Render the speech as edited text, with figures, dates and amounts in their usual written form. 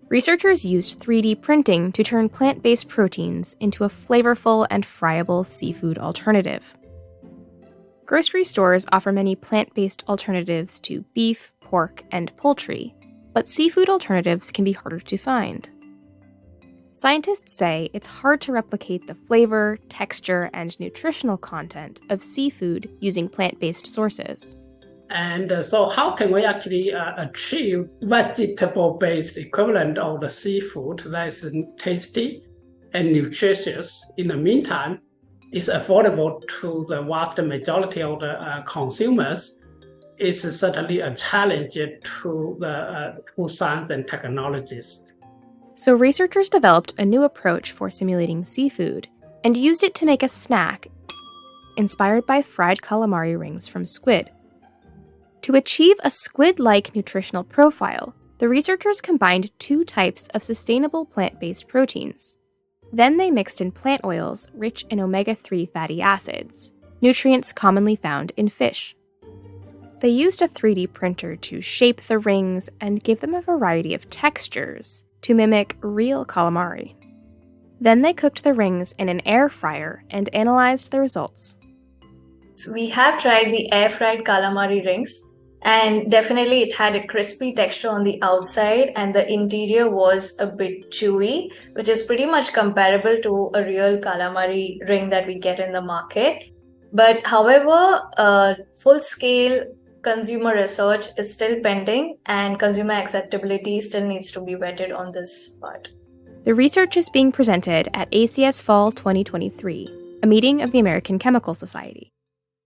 Researchers used 3D printing to turn plant-based proteins into a flavorful and friable seafood alternative. Grocery stores offer many plant-based alternatives to beef, pork, and poultry, but seafood alternatives can be harder to find. Scientists say it's hard to replicate the flavor, texture, and nutritional content of seafood using plant-based sources. And so how can we actually achieve vegetable-based equivalent of the seafood that is tasty and nutritious in the meantime, is affordable to the vast majority of the consumers? Is certainly a challenge to the food science and technologists. So researchers developed a new approach for simulating seafood and used it to make a snack inspired by fried calamari rings from squid. To achieve a squid-like nutritional profile, the researchers combined 2 types of sustainable plant-based proteins. Then they mixed in plant oils rich in omega-3 fatty acids, nutrients commonly found in fish. They used a 3D printer to shape the rings and give them a variety of textures to mimic real calamari. Then they cooked the rings in an air fryer and analyzed the results. We have tried the air-fried calamari rings, and definitely it had a crispy texture on the outside and the interior was a bit chewy, which is pretty much comparable to a real calamari ring that we get in the market. But however, full-scale consumer research is still pending and consumer acceptability still needs to be vetted on this part. The research is being presented at ACS Fall 2023, a meeting of the American Chemical Society.